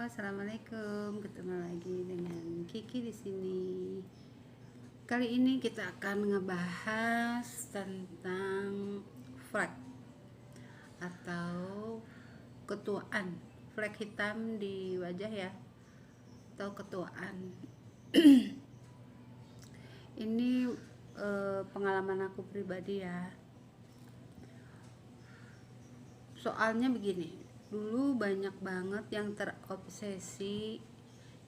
Assalamualaikum. Ketemu lagi dengan Kiki di sini. Kali ini kita akan ngebahas tentang flek atau ketuaan. Flek hitam di wajah ya, atau ketuaan. Ini pengalaman aku pribadi ya. Soalnya begini, dulu banyak banget yang terobsesi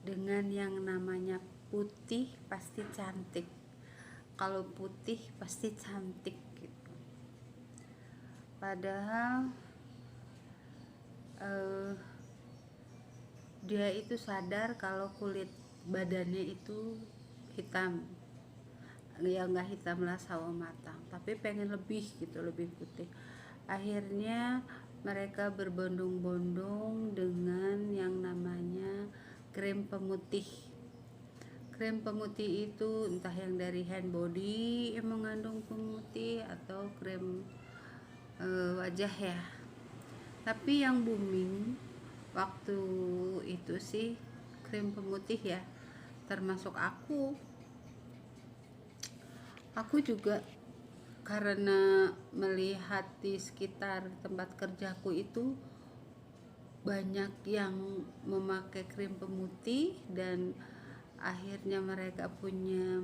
dengan yang namanya putih pasti cantik. Kalau putih pasti cantik gitu. Padahal dia itu sadar kalau kulit badannya itu hitam. Ya nggak hitam lah sawo matang, tapi pengen lebih gitu, lebih putih. Akhirnya mereka berbondong-bondong dengan yang namanya krim pemutih. Krim pemutih itu entah yang dari hand body yang mengandung pemutih atau krim wajah ya. Tapi yang booming waktu itu sih krim pemutih ya, termasuk aku juga, karena melihat di sekitar tempat kerjaku itu banyak yang memakai krim pemutih dan akhirnya mereka punya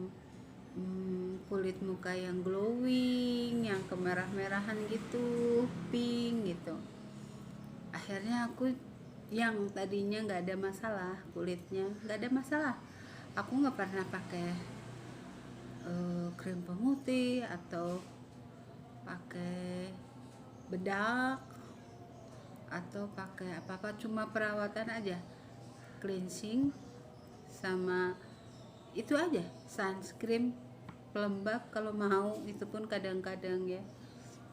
kulit muka yang glowing, yang kemerah-merahan gitu, pink gitu. Akhirnya aku yang tadinya nggak ada masalah kulitnya, nggak ada masalah, aku nggak pernah pakai krim pemutih atau pakai bedak atau pakai apa-apa, cuma perawatan aja, cleansing sama itu aja, sunscreen, pelembab kalau mau, itu pun kadang-kadang ya.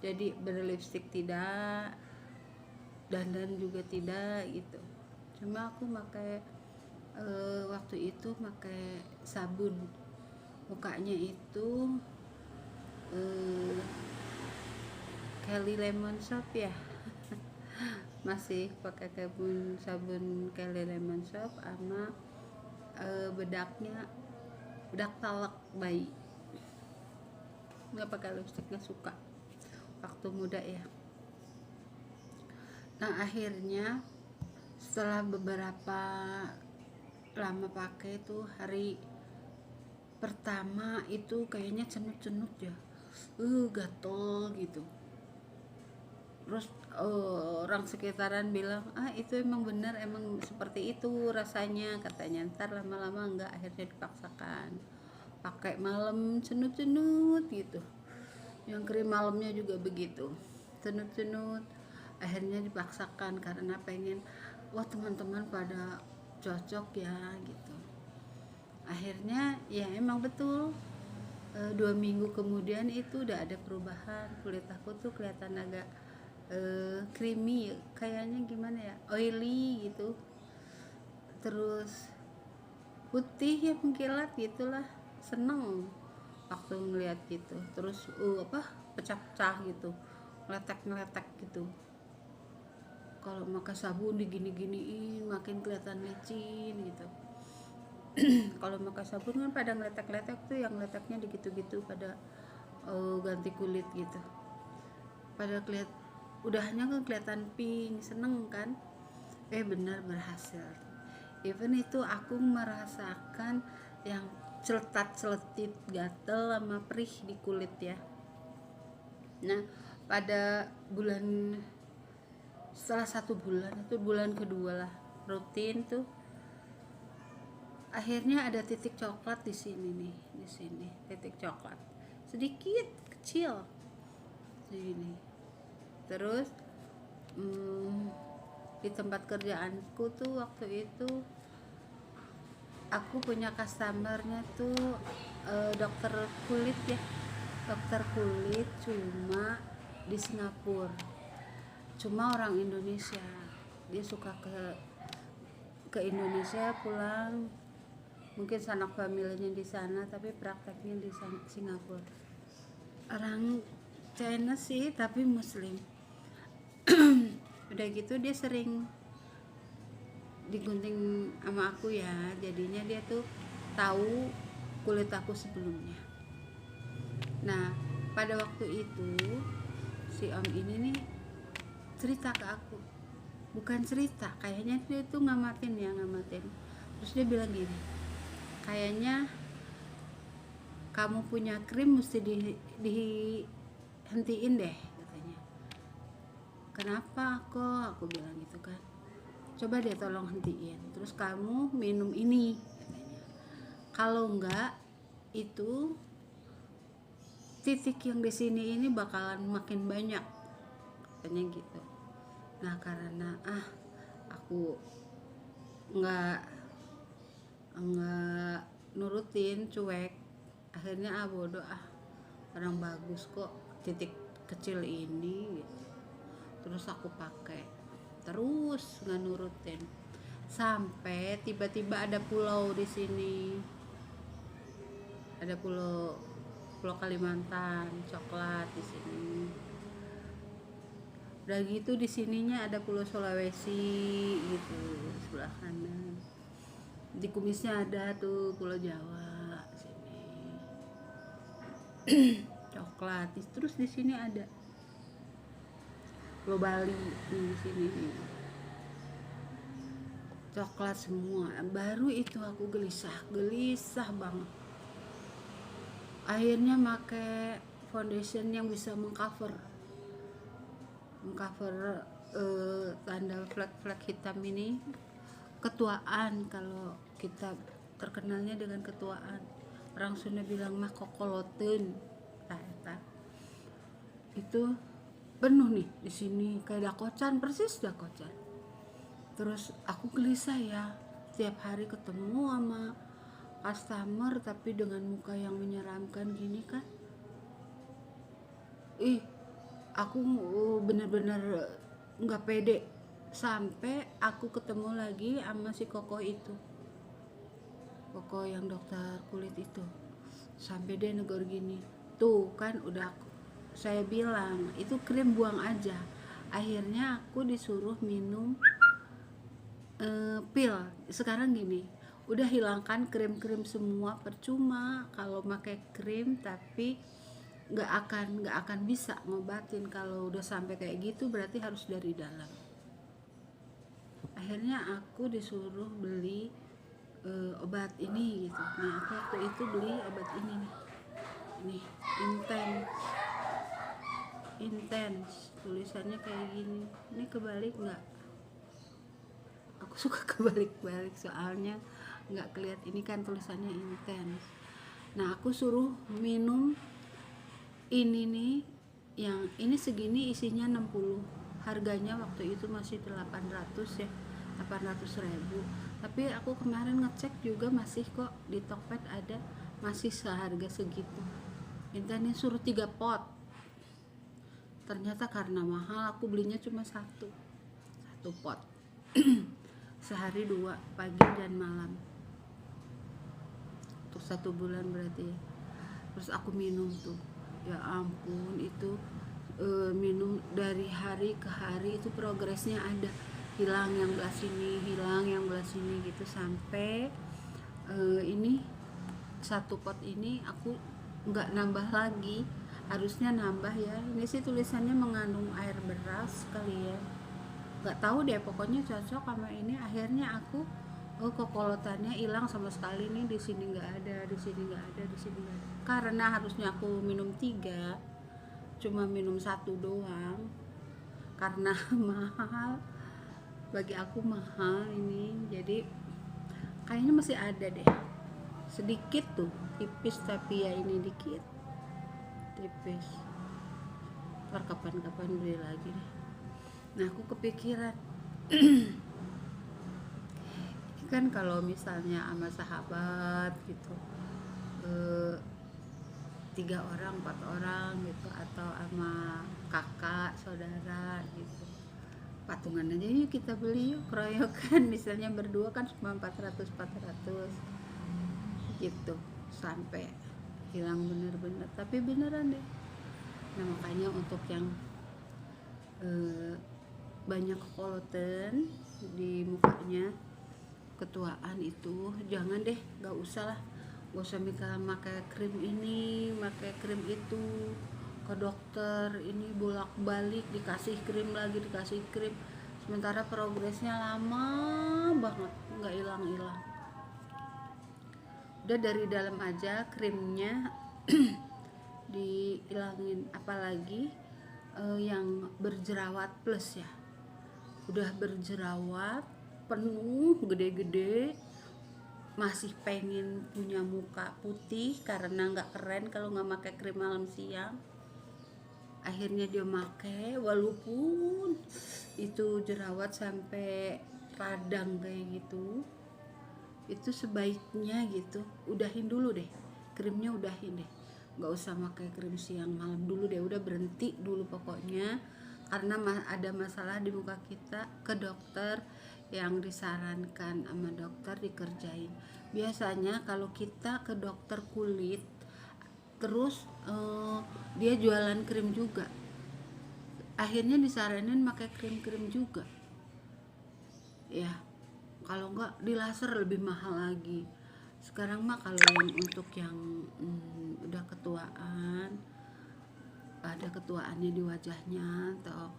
Jadi berlipstik tidak, dandan juga tidak gitu. Cuma aku pakai waktu itu pakai sabun mukanya itu Kelly Lemon Soap ya. Masih pakai sabun Kelly Lemon Soap sama bedaknya bedak talak bayi. Nggak pakai lipstick, nggak suka waktu muda ya. Nah akhirnya setelah beberapa lama pakai itu, hari pertama itu kayaknya cenut-cenut ya, gatel gitu. Terus orang sekitaran bilang, itu emang bener, emang seperti itu rasanya katanya. Ntar lama-lama enggak, akhirnya dipaksakan pakai malam cenut-cenut gitu. Yang krim malamnya juga begitu, cenut-cenut. Akhirnya dipaksakan karena pengen, wah teman-teman pada cocok ya gitu. Akhirnya ya emang betul, 2 minggu kemudian itu udah ada perubahan. Kulit aku tuh kelihatan agak creamy, kayaknya gimana ya, oily gitu, terus putih ya, mengkilat gitulah. Seneng waktu ngeliat gitu. Terus pecah-pecah gitu, ngeletek-ngeletek gitu. Kalau pakai sabun digini-giniin makin kelihatan licin gitu. Kalau pakai sabun kan pada ngeletek-ngeletek tuh, yang ngeleteknya digitu-gitu pada ganti kulit gitu. Pada udahnya kan kelihatan pink, seneng kan. Benar berhasil. Even itu aku merasakan yang celetat-celetit, gatel sama perih di kulit ya. Nah pada setelah 1 bulan, itu bulan kedua lah rutin tuh, akhirnya ada titik coklat di sini nih, di sini titik coklat sedikit kecil segini. Terus di tempat kerjaanku tuh waktu itu aku punya customernya tuh dokter kulit ya, dokter kulit, cuma di Singapura, cuma orang Indonesia. Dia suka ke Indonesia, pulang mungkin sanak familinya di sana, tapi prakteknya di Singapura. Orang China sih tapi Muslim. Udah gitu dia sering digunting sama aku ya, jadinya dia tuh tahu kulit aku sebelumnya. Nah pada waktu itu si om ini nih cerita ke aku, bukan cerita, kayaknya dia tuh ngamatin. Terus dia bilang gini, kayaknya kamu punya krim mesti dihentiin deh katanya. Kenapa kok, aku bilang gitu kan. Coba dia tolong hentiin, terus kamu minum ini katanya. Kalau enggak itu titik yang di sini ini bakalan makin banyak katanya gitu. Nah karena aku nggak nurutin, cuek, akhirnya bodoh, orang bagus kok titik kecil ini gitu. Terus aku pakai terus nggak nurutin sampai tiba-tiba ada pulau di sini, ada pulau Kalimantan coklat di sini. Udah gitu di sininya ada pulau Sulawesi gitu sebelah kanan. Di kumisnya ada tuh pulau Jawa sini. Coklat. Terus di sini ada pulau Bali di sini nih. Coklat semua. Baru itu aku gelisah banget. Akhirnya pakai foundation yang bisa mengcover tanda flek hitam ini. Ketuaan, kalau kita terkenalnya dengan ketuaan, orang Sunda bilang mah kokoloten. Itu penuh nih di sini kayak dakocan, persis dakocan. Terus aku gelisah ya, tiap hari ketemu sama customer tapi dengan muka yang menyeramkan gini kan. Aku bener-bener nggak pede. Sampai aku ketemu lagi sama si Koko itu, Koko yang dokter kulit itu. Sampai dia negor gini, tuh kan udah saya bilang itu krim buang aja. Akhirnya aku disuruh minum pil. Sekarang gini, udah hilangkan krim-krim semua, percuma kalau pakai krim, tapi nggak akan bisa ngobatin. Kalau udah sampai kayak gitu berarti harus dari dalam. Akhirnya aku disuruh beli obat ini gitu. Nah aku waktu itu beli obat ini nih, intense, tulisannya kayak gini. Ini kebalik nggak? Aku suka kebalik-balik soalnya nggak kelihatan. Ini kan tulisannya intense. Nah aku suruh minum ini nih, yang ini segini isinya 60, harganya waktu itu masih 800 ya, 800.000. Tapi aku kemarin ngecek juga masih kok di Tokped ada, masih seharga segitu. Intinya suruh 3 pot. Ternyata karena mahal aku belinya cuma satu pot. Sehari 2, pagi dan malam, untuk 1 bulan berarti ya. Terus aku minum tuh, ya ampun itu minum dari hari ke hari itu progresnya ada, hilang yang belah sini, hilang yang belah sini gitu. Sampai ini 1 pot ini aku nggak nambah lagi, harusnya nambah ya. Ini sih tulisannya mengandung air beras kali ya, nggak tahu deh, pokoknya cocok sama ini. Akhirnya aku kokolotannya hilang sama sekali nih, di sini nggak ada, di sini nggak ada, di sini nggak ada. Karena harusnya aku minum 3, cuma minum 1 doang karena mahal, bagi aku mahal ini. Jadi kayaknya masih ada deh sedikit tuh, tipis, tapi ya ini dikit tipis. Ntar kapan-kapan beli lagi nih. Nah aku kepikiran kan kalau misalnya sama sahabat gitu, 3 orang 4 orang gitu, atau sama kakak saudara gitu, patungan aja yuk kita beli yuk, keroyokan. Misalnya berdua kan cuma 400 gitu, sampai hilang bener-bener, tapi beneran deh. Nah makanya untuk yang banyak koloten di mukanya, ketuaan itu jangan deh, gak usah lah, gak usah minta pakai krim ini, pakai krim itu, ke dokter ini bolak balik dikasih krim lagi, dikasih krim, sementara progresnya lama banget, nggak hilang-hilang. Udah dari dalam aja krimnya dihilangin, apalagi yang berjerawat plus ya, udah berjerawat penuh gede-gede masih pengen punya muka putih karena nggak keren kalau nggak pakai krim malam siang, akhirnya dia pakai walaupun itu jerawat sampai radang kayak gitu. Itu sebaiknya gitu udahin dulu deh krimnya, udahin deh, nggak usah pakai krim siang malam dulu deh, udah berhenti dulu pokoknya, karena ada masalah di muka kita, ke dokter, yang disarankan sama dokter dikerjain. Biasanya kalau kita ke dokter kulit terus dia jualan krim juga, akhirnya disaranin pakai krim-krim juga ya, kalau enggak di laser lebih mahal lagi. Sekarang mah kalau yang untuk yang udah ketuaan, ada ketuaannya di wajahnya atau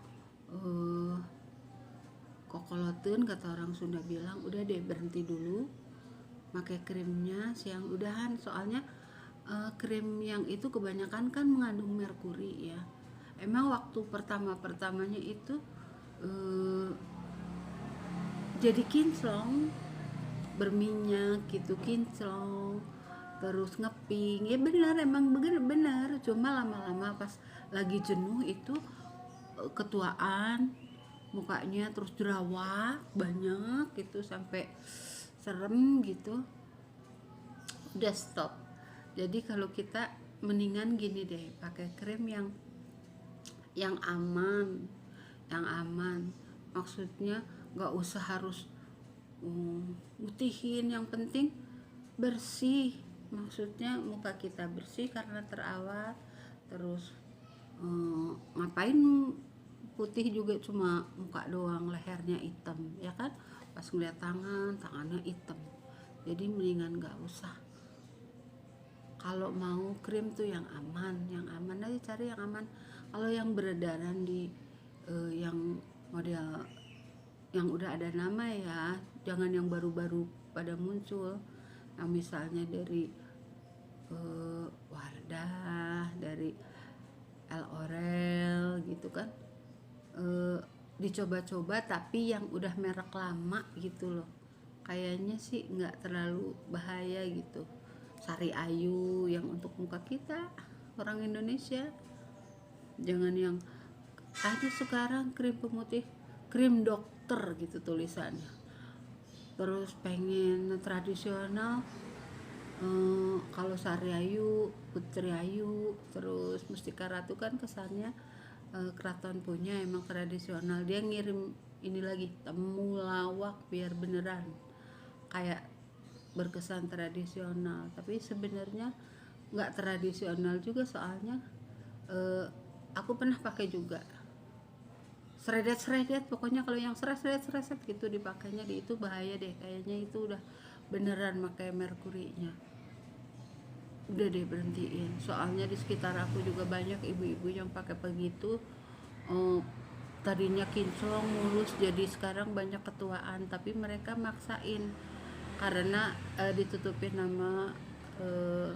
kokoloten kata orang Sunda bilang, udah deh berhenti dulu pakai krimnya siang, udahan, soalnya krim yang itu kebanyakan kan mengandung merkuri ya. Emang waktu pertamanya itu jadi kinclong, berminyak gitu, kinclong, terus ngeping ya, benar, emang benar, cuma lama-lama pas lagi jenuh itu ketuaan mukanya terus jerawat banyak gitu sampai serem gitu, udah stop. Jadi kalau kita mendingan gini deh, pakai krim yang aman, maksudnya nggak usah harus mutihin, yang penting bersih, maksudnya muka kita bersih karena terawat. Terus ngapain putih juga cuma muka doang, lehernya hitam ya kan, pas ngeliat tangannya hitam, jadi mendingan nggak usah. Kalau mau krim tuh yang aman aja, cari yang aman. Kalau yang beredaran di yang model yang udah ada nama ya, jangan yang baru-baru pada muncul, yang misalnya dari Wardah, dari L'Oreal gitu kan, dicoba-coba tapi yang udah merek lama gitu loh, kayaknya sih nggak terlalu bahaya gitu. Sari Ayu yang untuk muka kita orang Indonesia, jangan yang ada sekarang krim pemutih, krim dokter gitu tulisannya, terus pengen tradisional. Kalau Sari Ayu, Putri Ayu, terus Mustika Ratu kan kesannya keraton punya emang tradisional, dia ngirim ini lagi temulawak biar beneran kayak berkesan tradisional, tapi sebenarnya nggak tradisional juga, soalnya aku pernah pakai juga seredet pokoknya, kalau yang seredet gitu dipakainya di itu bahaya deh, kayaknya itu udah beneran pakai merkurinya, udah deh berhentiin. Soalnya di sekitar aku juga banyak ibu-ibu yang pakai begitu, tadinya kinclong mulus jadi sekarang banyak ketuaan, tapi mereka maksain karena ditutupin nama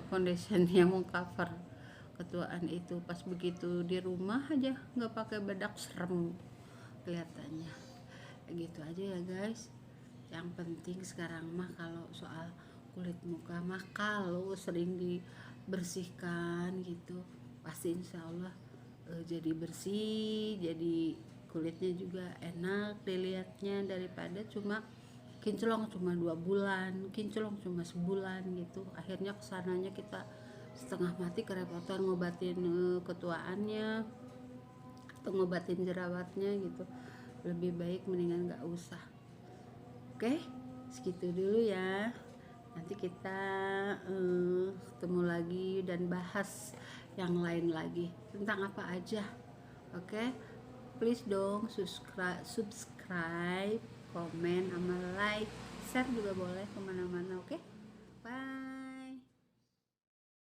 foundation yang mengcover ketuaan itu. Pas begitu di rumah aja nggak pakai bedak, serem kelihatannya. Gitu aja ya guys, yang penting sekarang mah kalau soal kulit muka mah kalau sering dibersihkan gitu pasti insya Allah jadi bersih, jadi kulitnya juga enak dilihatnya, daripada cuma kinclong cuma 2 bulan, kinclong cuma sebulan gitu, akhirnya kesananya kita setengah mati kerepotan ngobatin ketuaannya atau ngobatin jerawatnya gitu. Lebih baik mendingan nggak usah. Oke, segitu dulu ya, nanti kita ketemu lagi dan bahas yang lain lagi tentang apa aja. Oke, please dong subscribe, comment sama like, share juga boleh kemana-mana, oke?